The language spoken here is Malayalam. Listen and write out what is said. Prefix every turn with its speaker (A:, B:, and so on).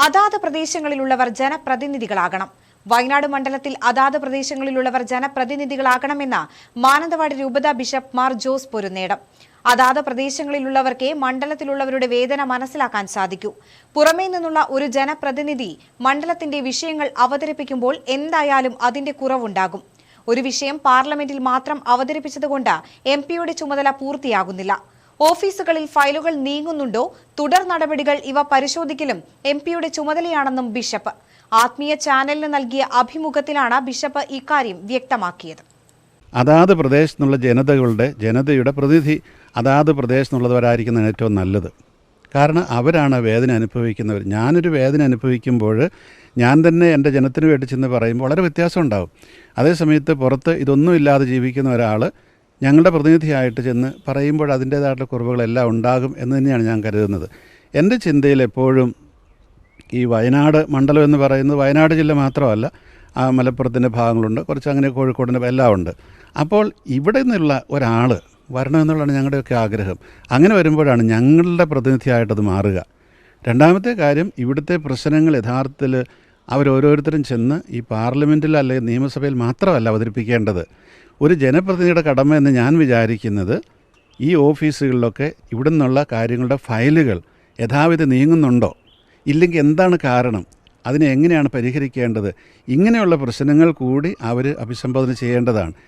A: അതാത് പ്രദേശങ്ങളിലുള്ളവർ ജനപ്രതിനിധികളാകണം. വയനാട് മണ്ഡലത്തിൽ അതാത് പ്രദേശങ്ങളിലുള്ളവർ ജനപ്രതിനിധികളാകണമെന്ന് മാനന്തവാടി രൂപതാ ബിഷപ്പ് മാർ ജോസ് പൊരുന്നേടം. അതാത് പ്രദേശങ്ങളിലുള്ളവർക്കേ മണ്ഡലത്തിലുള്ളവരുടെ വേദന മനസ്സിലാക്കാൻ സാധിക്കൂ. പുറമേ നിന്നുള്ള ഒരു ജനപ്രതിനിധി മണ്ഡലത്തിന്റെ വിഷയങ്ങൾ അവതരിപ്പിക്കുമ്പോൾ എന്തായാലും അതിന്റെ കുറവുണ്ടാകും. ഒരു വിഷയം പാർലമെന്റിൽ മാത്രം അവതരിപ്പിച്ചതുകൊണ്ട് എംപിയുടെ ചുമതല പൂർത്തിയാകുന്നില്ല. ഓഫീസുകളിൽ ഫയലുകൾ നീങ്ങുന്നുണ്ടോ, തുടർ നടപടികൾ ഇവ പരിശോധിക്കലും എംപിയുടെ ചുമതലയാണെന്നും ബിഷപ്പ് ആത്മീയ ചാനലിന് നൽകിയ അഭിമുഖത്തിലാണ് ബിഷപ്പ് ഇക്കാര്യം വ്യക്തമാക്കിയത്.
B: അതാത് പ്രദേശത്തുള്ള ജനതയുടെ പ്രതിനിധി അതാത് പ്രദേശത്തുള്ളവരായിരിക്കുന്നതാണ് ഏറ്റവും നല്ലത്. കാരണം അവരാണ് വേദന അനുഭവിക്കുന്നവർ. ഞാനൊരു വേദന അനുഭവിക്കുമ്പോൾ ഞാൻ തന്നെ എൻ്റെ ജനത്തിന് വേണ്ടി ചെന്ന് പറയുമ്പോൾ വളരെ വ്യത്യാസം ഉണ്ടാകും. അതേസമയത്ത് പുറത്ത് ഇതൊന്നുമില്ലാതെ ജീവിക്കുന്ന ഒരാൾ ഞങ്ങളുടെ പ്രതിനിധിയായിട്ട് ചെന്ന് പറയുമ്പോൾ അതിൻ്റേതായിട്ടുള്ള കുറവുകളെല്ലാം ഉണ്ടാകും എന്ന് തന്നെയാണ് ഞാൻ കരുതുന്നത്. എൻ്റെ ചിന്തയിൽ എപ്പോഴും ഈ വയനാട് മണ്ഡലം എന്ന് പറയുന്നത് വയനാട് ജില്ല മാത്രമല്ല, ആ മലപ്പുറത്തിൻ്റെ ഭാഗങ്ങളുണ്ട്, കുറച്ച് അങ്ങനെ കോഴിക്കോടിൻ്റെ എല്ലാം ഉണ്ട്. അപ്പോൾ ഇവിടെ നിന്നുള്ള ഒരാൾ വരണമെന്നുള്ളതാണ് ഞങ്ങളുടെയൊക്കെ ആഗ്രഹം. അങ്ങനെ വരുമ്പോഴാണ് ഞങ്ങളുടെ പ്രതിനിധിയായിട്ടത് മാറുക. രണ്ടാമത്തെ കാര്യം, ഇവിടുത്തെ പ്രശ്നങ്ങൾ യഥാർത്ഥത്തിൽ അവരോരോരുത്തരും ചെന്ന് ഈ പാർലമെൻറ്റിൽ അല്ലെങ്കിൽ നിയമസഭയിൽ മാത്രമല്ല അവതരിപ്പിക്കേണ്ടത്. ഒരു ജനപ്രതിനിധിയുടെ കടമ എന്ന് ഞാൻ വിചാരിക്കുന്നത് ഈ ഓഫീസുകളിലൊക്കെ ഇവിടെ നിന്നുള്ള കാര്യങ്ങളുടെ ഫയലുകൾ യഥാവിധി നീങ്ങുന്നുണ്ടോ, ഇല്ലെങ്കിൽ എന്താണ് കാരണം, അതിനെ എങ്ങനെയാണ് പരിഹരിക്കേണ്ടത്, ഇങ്ങനെയുള്ള പ്രശ്നങ്ങൾ കൂടി അവർ അഭിസംബോധന ചെയ്യേണ്ടതാണ്.